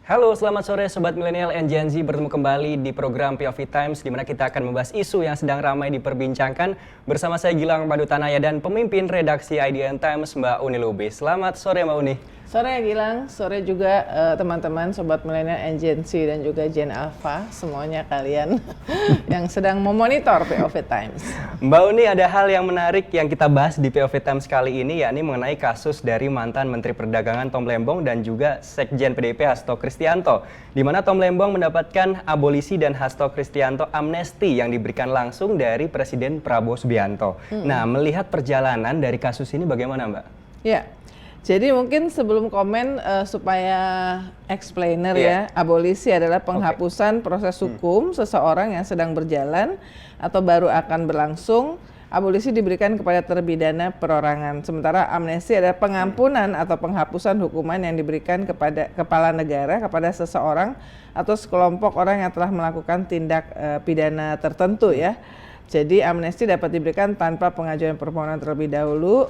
Halo, selamat sore Sobat Milenial and Gen Z, bertemu kembali di program POV Times di mana kita akan membahas isu yang sedang ramai diperbincangkan bersama saya Gilang Padutanaya dan pemimpin redaksi IDN Times Mbak Uni Lubis. Selamat sore Mbak Uni. Sore Gilang, sore juga teman-teman Sobat Milenial and Gen Z dan juga Gen Alpha, semuanya kalian yang sedang memonitor POV Times. Mbak Uni, ada hal yang menarik yang kita bahas di POV Times kali ini, yakni mengenai kasus dari mantan Menteri Perdagangan Tom Lembong dan juga Sekjen PDIP Hasto Kristianto, di mana Tom Lembong mendapatkan abolisi dan Hasto Kristianto amnesti yang diberikan langsung dari Presiden Prabowo Subianto. Nah, melihat perjalanan dari kasus ini bagaimana Mbak? Ya. Jadi mungkin sebelum komen supaya explainer ya, abolisi adalah penghapusan proses hukum seseorang yang sedang berjalan atau baru akan berlangsung. Abolisi diberikan kepada terpidana perorangan. Sementara amnesti adalah pengampunan atau penghapusan hukuman yang diberikan kepada kepala negara kepada seseorang atau sekelompok orang yang telah melakukan tindak pidana tertentu ya. Jadi amnesti dapat diberikan tanpa pengajuan permohonan terlebih dahulu.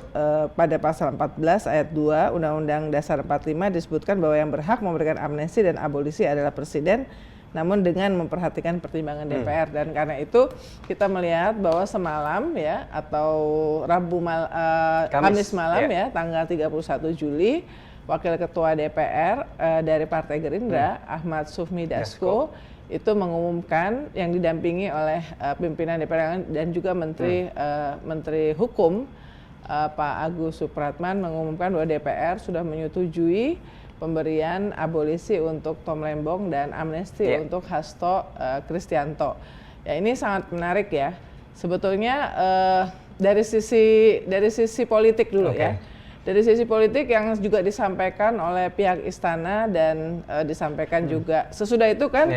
Pada pasal 14 ayat 2 Undang-Undang Dasar 45 disebutkan bahwa yang berhak memberikan amnesti dan abolisi adalah Presiden, namun dengan memperhatikan pertimbangan DPR. Dan karena itu kita melihat bahwa semalam ya atau Kamis malam ya tanggal 31 Juli Wakil Ketua DPR dari Partai Gerindra Ahmad Sufmi Dasko itu mengumumkan yang didampingi oleh pimpinan DPR dan juga Menteri Hukum Pak Agus Supratman mengumumkan bahwa DPR sudah menyetujui pemberian abolisi untuk Tom Lembong dan amnesti untuk Hasto Kristianto. Ya, ini sangat menarik ya. Sebetulnya dari sisi politik dulu ya. Dari sisi politik yang juga disampaikan oleh pihak istana dan disampaikan juga sesudah itu kan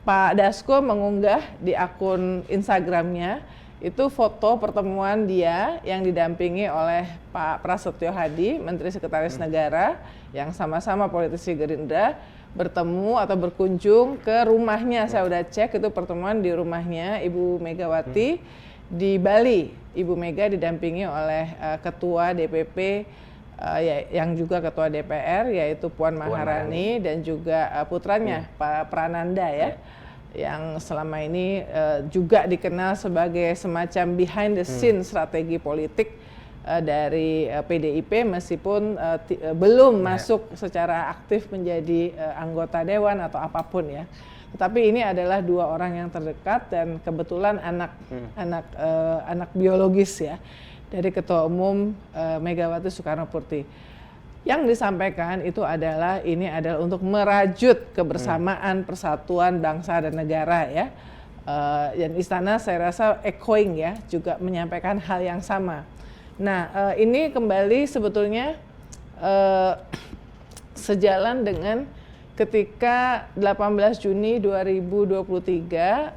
Pak Dasko mengunggah di akun Instagramnya itu foto pertemuan dia yang didampingi oleh Pak Prasetyo Hadi, Menteri Sekretaris Negara yang sama-sama politisi Gerindra bertemu atau berkunjung ke rumahnya. Saya udah cek itu pertemuan di rumahnya Ibu Megawati di Bali. Ibu Mega didampingi oleh Ketua DPP yang juga Ketua DPR yaitu Puan Maharani dan juga putranya Pak Prananda ya. Yang selama ini juga dikenal sebagai semacam behind the scene strategi politik dari PDIP meskipun belum masuk secara aktif menjadi anggota dewan atau apapun ya. Tetapi ini adalah dua orang yang terdekat dan kebetulan anak biologis ya dari Ketua Umum Megawati Soekarnoputri. Yang disampaikan itu adalah untuk merajut kebersamaan persatuan bangsa dan negara ya. Dan istana saya rasa echoing ya juga menyampaikan hal yang sama. Nah ini kembali sebetulnya sejalan dengan ketika 18 Juni 2023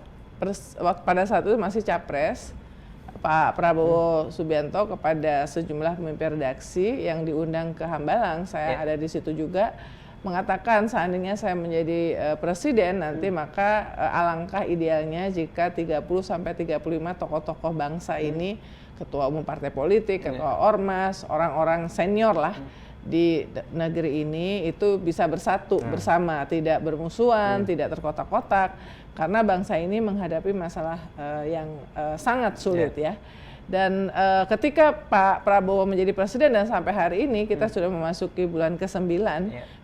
pada saat itu masih Capres Pak Prabowo Subianto kepada sejumlah pemimpin redaksi yang diundang ke Hambalang, saya ada di situ juga, mengatakan seandainya saya menjadi presiden nanti maka alangkah idealnya jika 30-35 tokoh-tokoh bangsa ini, ketua umum partai politik, ketua ormas, orang-orang senior lah di negeri ini itu bisa bersatu bersama, tidak bermusuhan, tidak terkotak-kotak, karena bangsa ini menghadapi masalah yang sangat sulit ya. Dan ketika Pak Prabowo menjadi presiden dan sampai hari ini kita sudah memasuki bulan ke-9,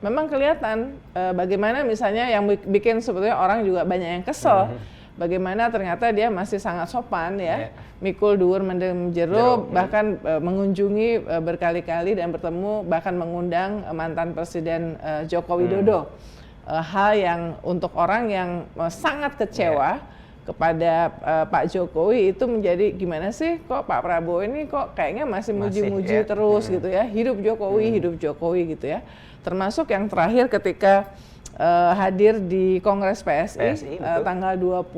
memang kelihatan bagaimana misalnya yang bikin sebetulnya orang juga banyak yang kesel. Bagaimana ternyata dia masih sangat sopan ya, mikul dhuwur mendem jero, bahkan mengunjungi berkali-kali dan bertemu, bahkan mengundang mantan Presiden Joko Widodo. Hal yang untuk orang yang sangat kecewa kepada Pak Jokowi itu menjadi gimana sih kok Pak Prabowo ini kok kayaknya masih muji-muji terus gitu ya, hidup Jokowi gitu ya. Termasuk yang terakhir ketika hadir di Kongres PSI tanggal 20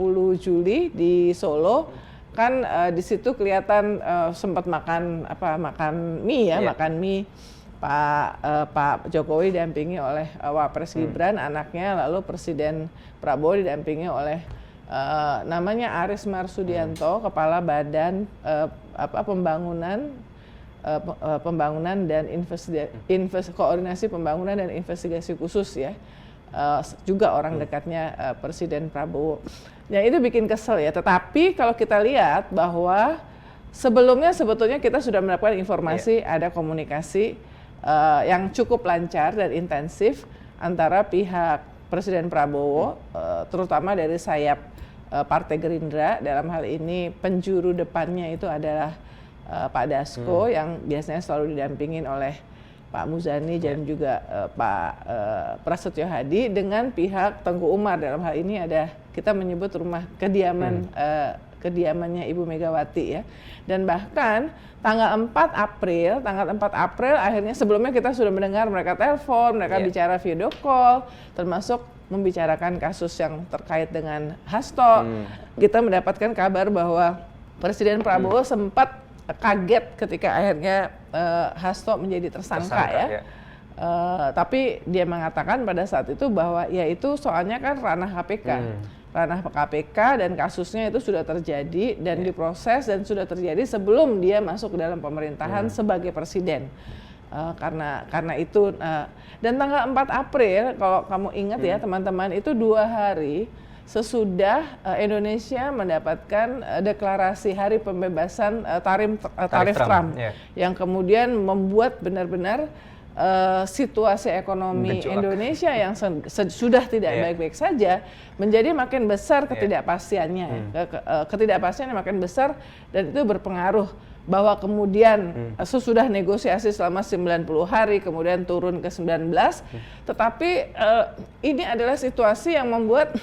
Juli di Solo kan di situ kelihatan sempat makan mie ya, makan mie Pak Jokowi didampingi oleh Wapres Gibran anaknya, lalu Presiden Prabowo didampingi oleh namanya Aris Marsudianto, Kepala Badan Pembangunan pembangunan dan koordinasi pembangunan dan investigasi khusus ya, juga orang dekatnya Presiden Prabowo. Ya itu bikin kesel ya. Tetapi kalau kita lihat bahwa sebelumnya sebetulnya kita sudah mendapatkan informasi ada komunikasi yang cukup lancar dan intensif antara pihak Presiden Prabowo, terutama dari sayap Partai Gerindra. Dalam hal ini penjuru depannya itu adalah Pak Dasko yang biasanya selalu didampingin oleh Pak Muzani dan juga Pak Prasetyo Hadi, dengan pihak Tengku Umar. Dalam hal ini ada, kita menyebut rumah kediamannya Ibu Megawati ya. Dan bahkan tanggal 4 April akhirnya, sebelumnya kita sudah mendengar mereka telepon, mereka bicara video call, termasuk membicarakan kasus yang terkait dengan Hasto. Kita mendapatkan kabar bahwa Presiden Prabowo sempat kaget ketika akhirnya Hasto menjadi tersangka ya. Tapi dia mengatakan pada saat itu bahwa ya itu soalnya kan ranah KPK. Ranah KPK dan kasusnya itu sudah terjadi dan diproses dan sudah terjadi sebelum dia masuk ke dalam pemerintahan sebagai presiden. Karena itu dan tanggal 4 April kalau kamu ingat ya teman-teman, itu 2 hari sesudah Indonesia mendapatkan deklarasi hari pembebasan tarif Trump yang kemudian membuat benar-benar situasi ekonomi Indonesia yang sudah tidak baik-baik saja menjadi makin besar ketidakpastiannya, ketidakpastian yang makin besar, dan itu berpengaruh bahwa kemudian sesudah negosiasi selama 90 hari kemudian turun ke 19, tetapi ini adalah situasi yang membuat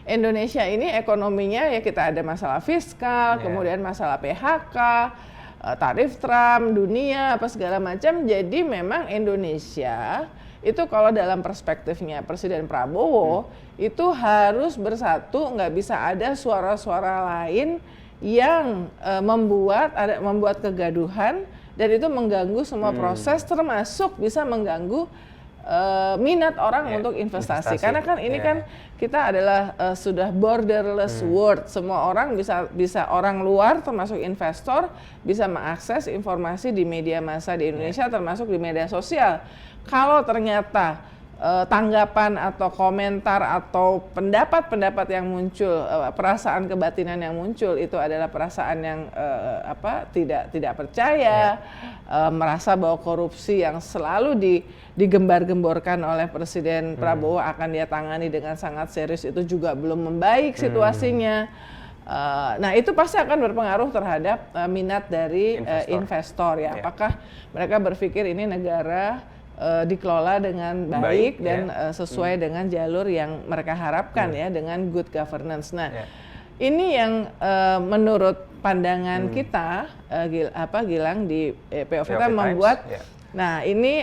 Indonesia ini ekonominya ya, kita ada masalah fiskal, kemudian masalah PHK, tarif Trump, dunia, apa segala macam. Jadi memang Indonesia itu kalau dalam perspektifnya Presiden Prabowo itu harus bersatu, nggak bisa ada suara-suara lain yang membuat kegaduhan, dan itu mengganggu semua proses, termasuk bisa mengganggu minat orang untuk investasi. Karena kan ini kan kita adalah sudah borderless world, semua orang bisa orang luar termasuk investor bisa mengakses informasi di media massa di Indonesia, termasuk di media sosial. Kalau ternyata tanggapan atau komentar atau pendapat-pendapat yang muncul, perasaan kebatinan yang muncul itu adalah perasaan yang tidak percaya, merasa bahwa korupsi yang selalu digembar-gemborkan oleh Presiden Prabowo akan dia tangani dengan sangat serius, itu juga belum membaik situasinya. Nah itu pasti akan berpengaruh terhadap minat dari investor ya. Apakah mereka berpikir ini negara dikelola dengan baik dan sesuai dengan jalur yang mereka harapkan ya, dengan good governance. Nah, ini yang menurut pandangan kita Gilang di POV membuat nah ini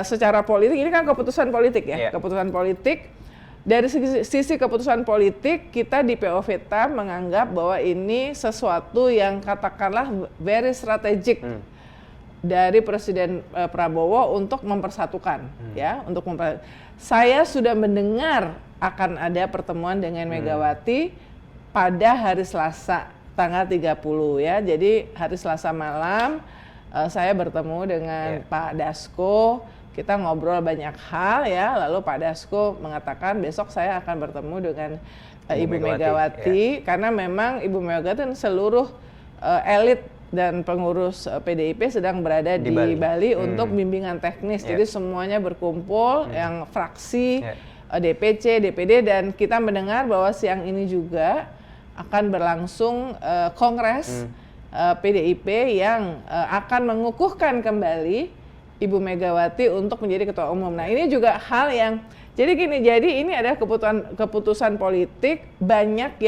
secara politik ini kan keputusan politik ya, keputusan politik. Dari sisi keputusan politik, kita di POV menganggap bahwa ini sesuatu yang katakanlah very strategic dari Presiden Prabowo untuk mempersatukan ya, saya sudah mendengar akan ada pertemuan dengan Megawati pada hari Selasa tanggal 30 ya. Jadi hari Selasa malam saya bertemu dengan Pak Dasko, kita ngobrol banyak hal ya, lalu Pak Dasko mengatakan besok saya akan bertemu dengan Ibu Megawati karena memang Ibu Megawati dan seluruh elit dan pengurus PDIP sedang berada di Bali untuk bimbingan teknis. Jadi semuanya berkumpul, yang fraksi, DPC, DPD, dan kita mendengar bahwa siang ini juga akan berlangsung kongres PDIP yang akan mengukuhkan kembali Ibu Megawati untuk menjadi ketua umum. Nah ini juga hal yang, jadi ini adalah keputusan politik, banyak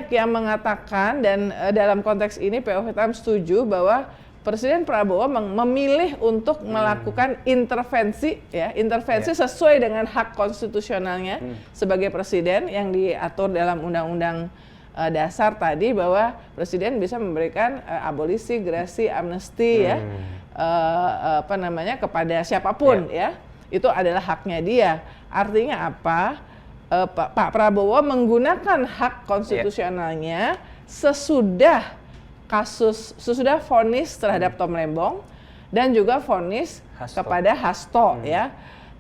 yang mengatakan, dan dalam konteks ini POV setuju bahwa Presiden Prabowo memilih untuk melakukan intervensi sesuai dengan hak konstitusionalnya sebagai presiden yang diatur dalam Undang-Undang Dasar tadi, bahwa presiden bisa memberikan abolisi, grasi, amnesti kepada siapapun ya, itu adalah haknya dia. Artinya apa? Pak Prabowo menggunakan hak konstitusionalnya sesudah sesudah vonis terhadap Tom Lembong dan juga vonis kepada Hasto ya.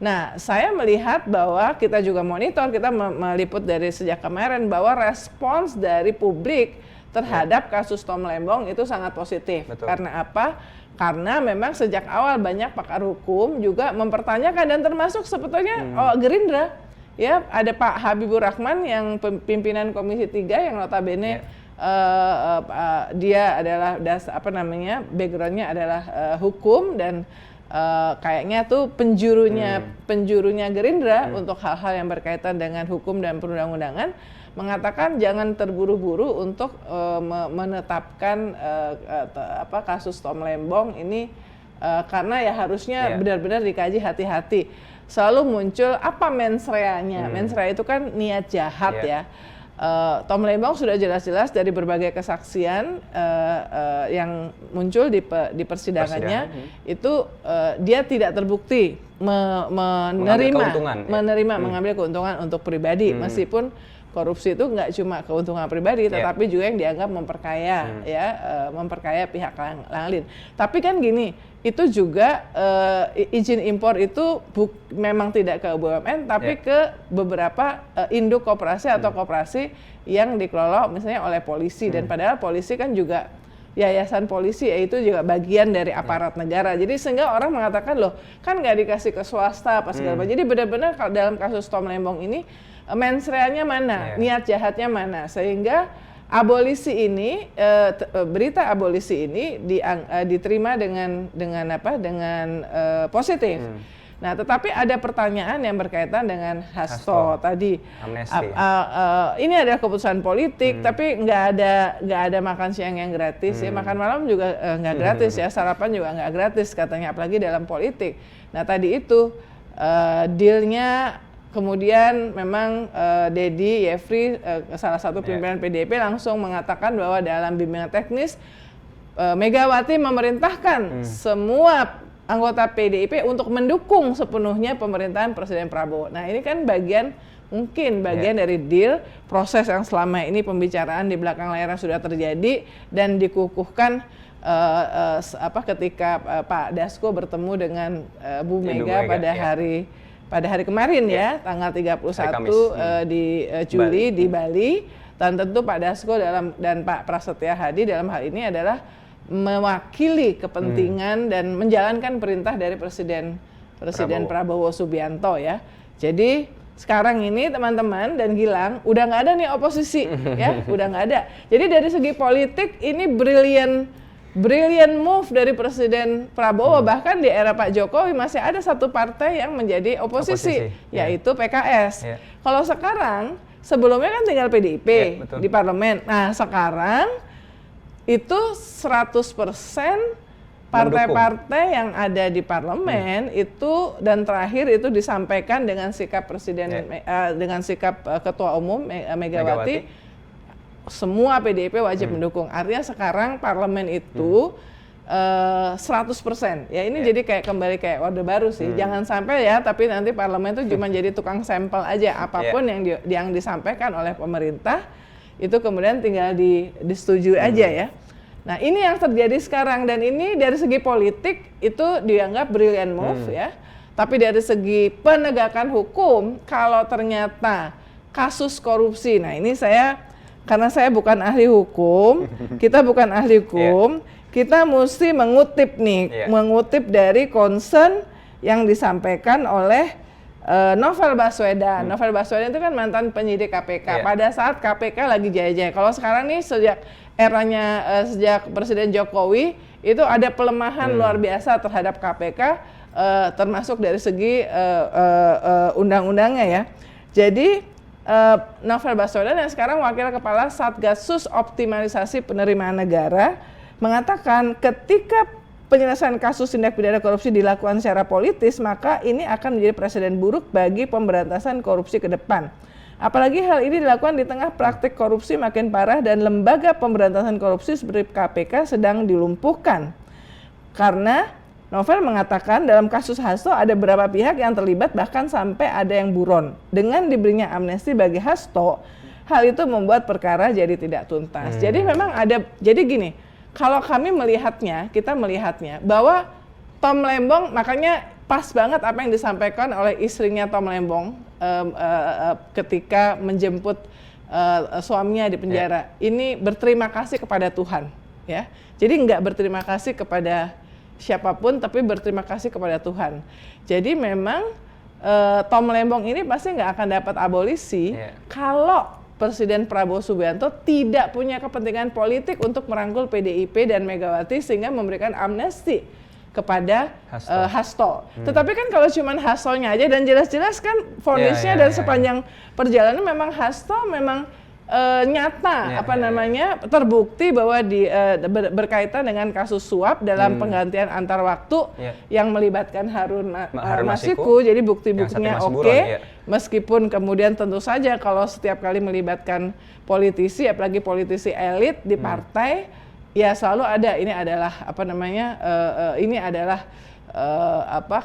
Nah, saya melihat bahwa kita juga monitor, kita meliput dari sejak kemarin bahwa respons dari publik terhadap kasus Tom Lembong itu sangat positif. Betul. Karena apa? Karena memang sejak awal banyak pakar hukum juga mempertanyakan, dan termasuk sebetulnya Gerindra. Ya, ada Pak Habibur Rahman yang pimpinan Komisi 3 yang notabene dia adalah backgroundnya adalah hukum, dan kayaknya tuh penjurunya Gerindra untuk hal-hal yang berkaitan dengan hukum dan perundang-undangan, mengatakan jangan terburu-buru untuk menetapkan kasus Tom Lembong ini, karena ya harusnya benar-benar dikaji hati-hati. Selalu muncul apa mens rea-nya. Mens rea itu kan niat jahat ya. Tom Lembong sudah jelas-jelas dari berbagai kesaksian yang muncul di persidangannya itu dia tidak terbukti mengambil keuntungan untuk pribadi, meskipun korupsi itu nggak cuma keuntungan pribadi, tetapi juga yang dianggap memperkaya memperkaya pihak lain. Tapi kan gini, itu juga izin impor itu memang tidak ke BUMN, tapi ke beberapa induk koperasi atau koperasi yang dikelola misalnya oleh polisi, dan padahal polisi kan juga yayasan polisi, yaitu juga bagian dari aparat negara. Jadi sehingga orang mengatakan loh kan nggak dikasih ke swasta apa segala macam. Jadi benar-benar kalau dalam kasus Tom Lembong ini mens rea-nya mana, niat jahatnya mana, sehingga abolisi ini berita abolisi ini diterima dengan positif. Nah, tetapi ada pertanyaan yang berkaitan dengan Hasto tadi. Ini adalah keputusan politik, tapi nggak ada makan siang yang gratis ya, makan malam juga nggak gratis ya, sarapan juga nggak gratis katanya, apalagi dalam politik. Nah, tadi itu dealnya. Kemudian memang Dedi Yefri, salah satu pimpinan PDIP, langsung mengatakan bahwa dalam bimbingan teknis Megawati memerintahkan semua anggota PDIP untuk mendukung sepenuhnya pemerintahan Presiden Prabowo. Nah, ini kan mungkin bagian dari deal proses yang selama ini pembicaraan di belakang layar sudah terjadi dan dikukuhkan ketika Pak Dasko bertemu dengan Bu Mega pada hari kemarin ya, tanggal 31 di Juli di Bali. Dan tentu Pak Dasko dan Pak Prasetya Hadi dalam hal ini adalah mewakili kepentingan dan menjalankan perintah dari Presiden Prabowo Subianto ya. Jadi sekarang ini teman-teman dan Gilang udah nggak ada nih oposisi ya, udah nggak ada. Jadi dari segi politik ini brilliant move dari Presiden Prabowo. Bahkan di era Pak Jokowi masih ada satu partai yang menjadi oposisi yaitu PKS. Kalau sekarang, sebelumnya kan tinggal PDIP di parlemen. Nah, sekarang itu 100% partai-partai yang ada di parlemen itu, dan terakhir itu disampaikan dengan sikap Presiden dengan sikap Ketua Umum Megawati. Semua PDIP wajib mendukung. Artinya sekarang parlemen itu 100%. Ya ini jadi kembali kayak orde baru sih. Jangan sampai ya, tapi nanti parlemen itu cuma jadi tukang sampel aja. Apapun yang disampaikan oleh pemerintah itu kemudian tinggal disetujui aja ya. Nah, ini yang terjadi sekarang, dan ini dari segi politik itu dianggap brilliant move ya. Tapi dari segi penegakan hukum, kalau ternyata kasus korupsi, nah ini karena saya bukan ahli hukum, kita bukan ahli hukum, kita mesti mengutip dari concern yang disampaikan oleh Novel Baswedan. Novel Baswedan itu kan mantan penyidik KPK. Pada saat KPK lagi jaya-jaya. Kalau sekarang nih sejak Presiden Jokowi itu ada pelemahan luar biasa terhadap KPK, termasuk dari segi undang-undangnya ya. Jadi Novel Baswedan yang sekarang Wakil Kepala Satgasus Optimalisasi Penerimaan Negara mengatakan ketika penyelesaian kasus tindak pidana korupsi dilakukan secara politis, maka ini akan menjadi presiden buruk bagi pemberantasan korupsi ke depan. Apalagi hal ini dilakukan di tengah praktik korupsi makin parah dan lembaga pemberantasan korupsi seperti KPK sedang dilumpuhkan. Karena Novel mengatakan dalam kasus Hasto ada beberapa pihak yang terlibat, bahkan sampai ada yang buron. Dengan diberinya amnesti bagi Hasto, hal itu membuat perkara jadi tidak tuntas. Jadi memang jadi gini, kalau kita melihatnya bahwa Tom Lembong, makanya pas banget apa yang disampaikan oleh istrinya Tom Lembong ketika menjemput suaminya di penjara. Ini berterima kasih kepada Tuhan, ya. Jadi nggak berterima kasih kepada siapapun, tapi berterima kasih kepada Tuhan. Jadi memang Tom Lembong ini pasti nggak akan dapat abolisi kalau Presiden Prabowo Subianto tidak punya kepentingan politik untuk merangkul PDIP dan Megawati sehingga memberikan amnesti kepada Hasto. Tetapi kan kalau cuman Hastonya aja dan jelas-jelas kan vonisnya dan sepanjang perjalanan memang Hasto memang nyata terbukti bahwa berkaitan dengan kasus suap dalam penggantian antar waktu yang melibatkan Harun Masiku. Jadi bukti-buktinya oke. Meskipun kemudian tentu saja kalau setiap kali melibatkan politisi, apalagi politisi elit di partai, ya selalu ada ini adalah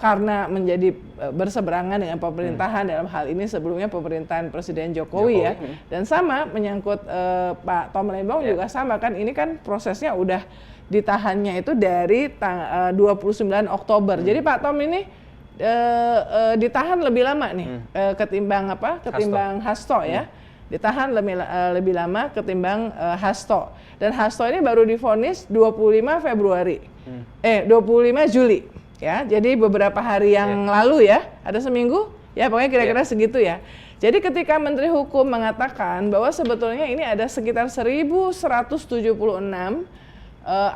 karena menjadi berseberangan dengan pemerintahan dalam hal ini sebelumnya pemerintahan Presiden Jokowi. Dan sama menyangkut Pak Tom Lembong juga sama kan, ini kan prosesnya udah ditahannya itu dari 29 Oktober. Jadi Pak Tom ini ditahan lebih lama nih ketimbang Hasto ya. Ditahan lebih lama ketimbang Hasto. Dan Hasto ini baru divonis 25 Juli. Ya, jadi beberapa hari yang lalu ya, ada seminggu, ya pokoknya kira-kira segitu ya. Jadi ketika Menteri Hukum mengatakan bahwa sebetulnya ini ada sekitar 1.176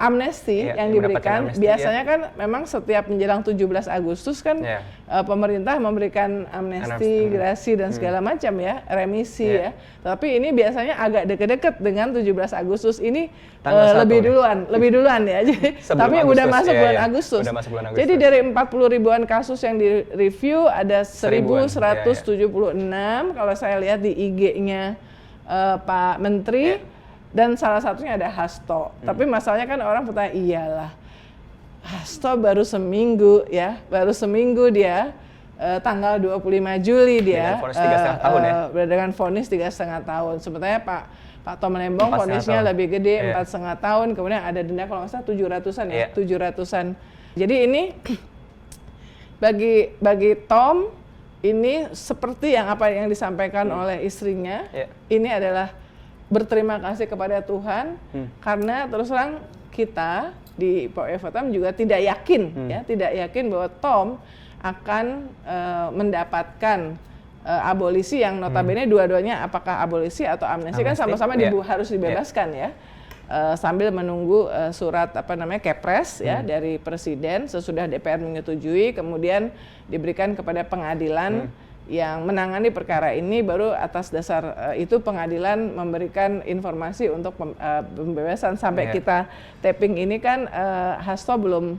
amnesti yang diberikan, biasanya kan memang setiap menjelang 17 Agustus kan pemerintah memberikan amnesti, grasi dan segala macam ya, remisi ya. Tapi ini biasanya agak deket-deket dengan 17 Agustus ini lebih duluan ya. Jadi, tapi udah masuk bulan Agustus. Jadi dari 40 ribuan kasus yang direview ada 1.176 kalau saya lihat di IG-nya Pak Menteri. Dan salah satunya ada Hasto. Tapi masalahnya kan orang bertanya, iyalah Hasto baru seminggu dia tanggal 25 Juli dia dengan vonis 3,5 tahun. Sebenarnya Pak Tom Lembong vonisnya lebih gede, 4,5 tahun. Kemudian ada denda kalau nggak salah 700-an ya, 700-an. Jadi ini bagi Tom ini seperti apa yang disampaikan oleh istrinya, ini adalah berterima kasih kepada Tuhan karena terus terang kita di POFTM juga tidak yakin bahwa Tom akan mendapatkan abolisi yang notabene dua-duanya apakah abolisi atau amnesti kan sama-sama harus dibebaskan ya. Sambil menunggu surat Kepres ya dari Presiden sesudah DPR menyetujui, kemudian diberikan kepada pengadilan yang menangani perkara ini, baru atas dasar itu pengadilan memberikan informasi untuk pembebasan. Sampai kita tapping ini kan Hasto belum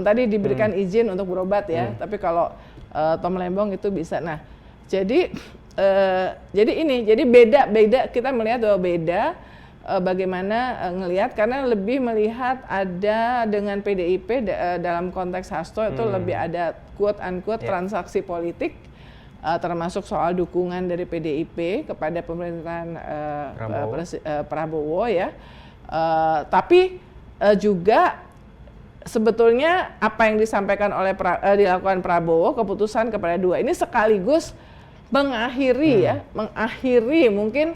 tadi diberikan izin untuk berobat ya, tapi kalau Tom Lembong itu bisa. Nah, jadi beda kita melihat bahwa beda bagaimana ngelihat, karena lebih melihat ada dengan PDIP dalam konteks Hasto itu lebih ada quote unquote transaksi politik. Termasuk soal dukungan dari PDIP kepada pemerintahan Prabowo ya, tapi juga sebetulnya apa yang disampaikan dilakukan Prabowo, keputusan kepada dua ini sekaligus mengakhiri mungkin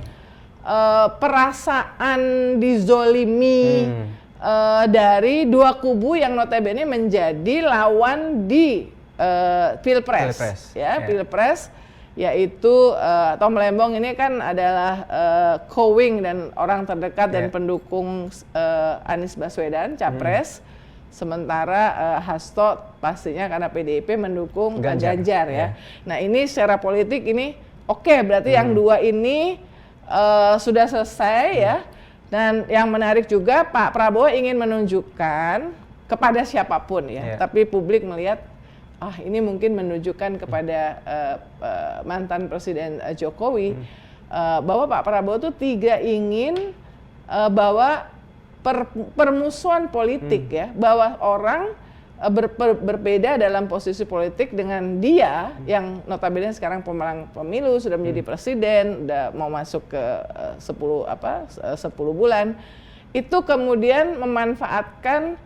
perasaan dizolimi dari dua kubu yang notabene menjadi lawan di Pilpres, yaitu Tom Lembong ini kan adalah co-wing dan orang terdekat dan pendukung Anies Baswedan, Capres. Sementara Hasto pastinya karena PDIP mendukung Ganjar ya. Nah ini secara politik ini berarti yang dua ini sudah selesai ya. Dan yang menarik juga Pak Prabowo ingin menunjukkan kepada siapapun ya, tapi publik melihat ini mungkin menunjukkan kepada mantan Presiden Jokowi bahwa Pak Prabowo itu tidak ingin bahwa permusuhan politik ya, bahwa orang berbeda dalam posisi politik dengan dia yang notabene sekarang pemenang pemilu, sudah menjadi presiden, udah mau masuk ke 10 bulan. itu kemudian memanfaatkan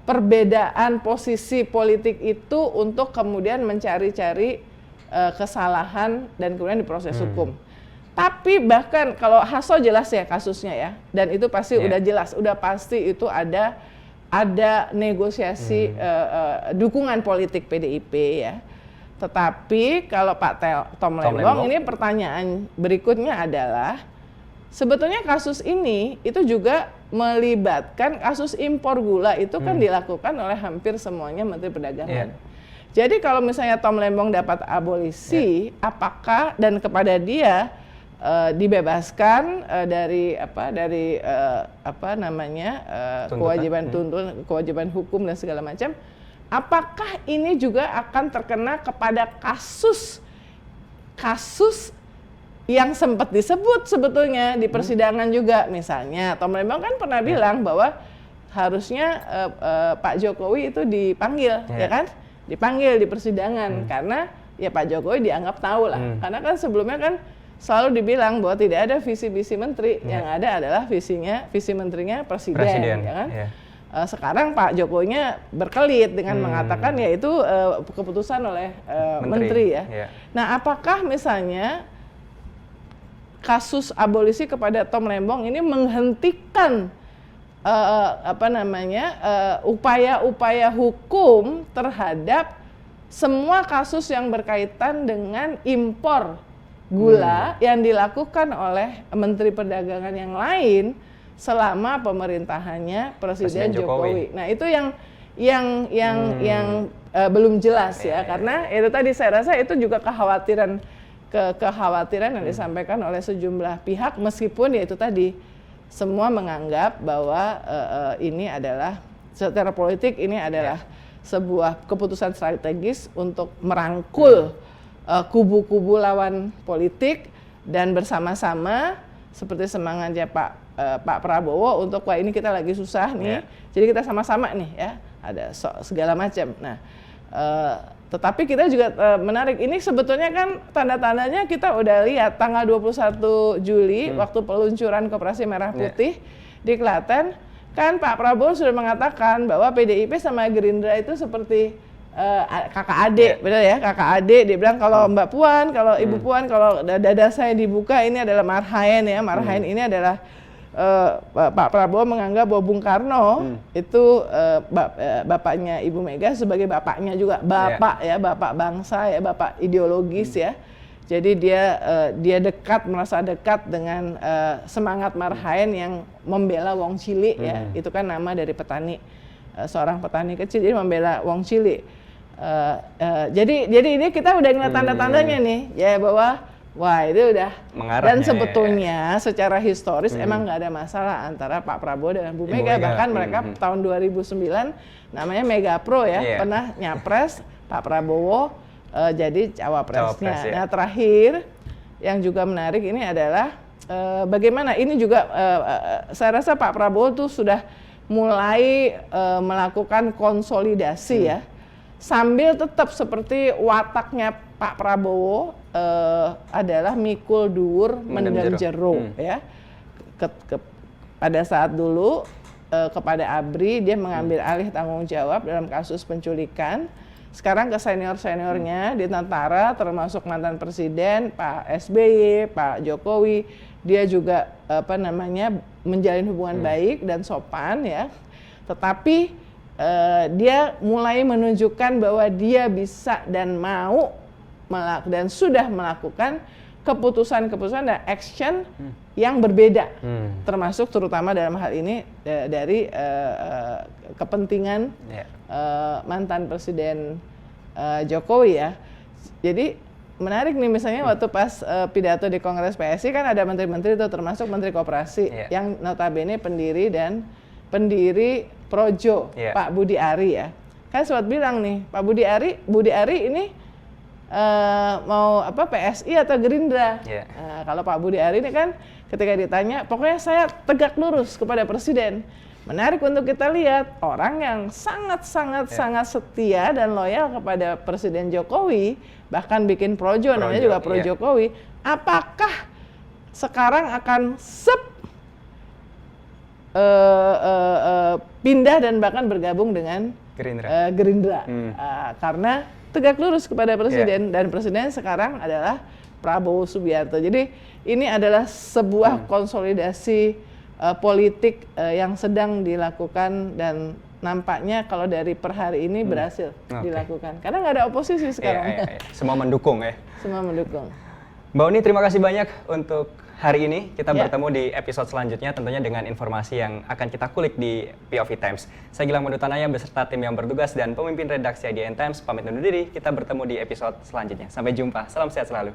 perbedaan posisi politik itu untuk kemudian mencari-cari kesalahan dan kemudian diproses hukum. Tapi bahkan kalau Hasso jelas ya kasusnya ya, dan itu pasti udah jelas, udah pasti itu ada negosiasi dukungan politik PDIP ya. Tetapi kalau Pak Tom Lembong ini pertanyaan berikutnya adalah sebetulnya kasus ini itu juga melibatkan kasus impor gula itu kan dilakukan oleh hampir semuanya Menteri Perdagangan. Jadi kalau misalnya Tom Lembong dapat abolisi, apakah dan kepada dia dibebaskan dari kewajiban hukum dan segala macam, apakah ini juga akan terkena kepada kasus yang sempat disebut sebetulnya di persidangan juga? Misalnya Tom Lembong kan pernah bilang bahwa harusnya Pak Jokowi itu dipanggil, ya kan? Dipanggil di persidangan karena ya Pak Jokowi dianggap tahu lah. Karena kan sebelumnya kan selalu dibilang bahwa tidak ada visi-visi menteri, yang ada adalah visi menterinya presiden. Ya kan? Sekarang Pak Jokowinya berkelit dengan mengatakan ya itu keputusan oleh menteri ya. Nah, apakah misalnya kasus abolisi kepada Tom Lembong ini menghentikan upaya-upaya hukum terhadap semua kasus yang berkaitan dengan impor gula yang dilakukan oleh Menteri Perdagangan yang lain selama pemerintahannya Presiden Jokowi. Nah, itu yang belum jelas ya, karena itu tadi saya rasa itu juga kekhawatiran yang disampaikan oleh sejumlah pihak, meskipun ya itu tadi semua menganggap bahwa ini adalah secara politik ini adalah sebuah keputusan strategis untuk merangkul kubu-kubu lawan politik dan bersama-sama seperti semangatnya Pak Prabowo untuk wah ini kita lagi susah nih, jadi kita sama-sama nih ya, ada segala macam. Nah, tetapi kita juga menarik, ini sebetulnya kan tanda-tandanya kita udah lihat tanggal 21 Juli waktu peluncuran Koperasi Merah Putih di Klaten, kan Pak Prabowo sudah mengatakan bahwa PDIP sama Gerindra itu seperti kakak adik, benar ya, kakak adik. Dia bilang kalau Mbak Puan, kalau Ibu Puan, kalau dada saya dibuka ini adalah marhaen ya, marhaen ini adalah Pak Prabowo menganggap bahwa Bung Karno itu bapaknya Ibu Mega sebagai bapaknya juga, bapak bangsa ya, bapak ideologis ya. Jadi dia dekat, merasa dekat dengan semangat marhaen yang membela Wong Cilik ya. Itu kan nama dari petani, seorang petani kecil, jadi membela Wong Cilik. Jadi ini kita udah ngeliat tanda-tandanya nih ya, bahwa wah itu udah mengarahnya, dan sebetulnya secara historis emang nggak ada masalah antara Pak Prabowo dan Bu Mega. Bahkan mereka tahun 2009 namanya Mega Pro ya, pernah nyapres Pak Prabowo jadi cawapresnya. Nah, terakhir yang juga menarik ini adalah bagaimana ini juga saya rasa Pak Prabowo tuh sudah mulai melakukan konsolidasi ya, sambil tetap seperti wataknya Pak Prabowo adalah mikul dhuwur mendem jero ya. Pada saat dulu kepada ABRI dia mengambil alih tanggung jawab dalam kasus penculikan. Sekarang ke senior-seniornya di tentara, termasuk mantan presiden Pak SBY, Pak Jokowi, dia juga menjalin hubungan baik dan sopan ya. Tetapi dia mulai menunjukkan bahwa dia bisa dan mau dan sudah melakukan keputusan-keputusan dan action yang berbeda, termasuk terutama dalam hal ini dari kepentingan mantan Presiden Jokowi ya. Jadi menarik nih, misalnya waktu pas pidato di Kongres PSI kan ada menteri-menteri itu, termasuk Menteri Koperasi yang notabene pendiri Projo, Pak Budi Ari ya. Kan sempat bilang nih, Pak Budi Ari ini mau PSI atau Gerindra? Nah, kalau Pak Budi Ari ini kan ketika ditanya, pokoknya saya tegak lurus kepada Presiden. Menarik untuk kita lihat, orang yang sangat setia dan loyal kepada Presiden Jokowi, bahkan bikin projo namanya juga Pro Jokowi. Apakah sekarang akan pindah dan bahkan bergabung dengan Gerindra. Karena tegak lurus kepada presiden dan presiden sekarang adalah Prabowo Subianto. Jadi ini adalah sebuah konsolidasi politik yang sedang dilakukan dan nampaknya kalau dari per hari ini berhasil dilakukan. Karena nggak ada oposisi sekarang. Semua mendukung ya. Semua mendukung. Mbak Uni, terima kasih banyak untuk hari ini. Kita bertemu di episode selanjutnya tentunya dengan informasi yang akan kita kulik di POV Times. Saya Gilang Madutanaya beserta tim yang bertugas dan pemimpin redaksi IDN Times pamit undur diri. Kita bertemu di episode selanjutnya. Sampai jumpa. Salam sehat selalu.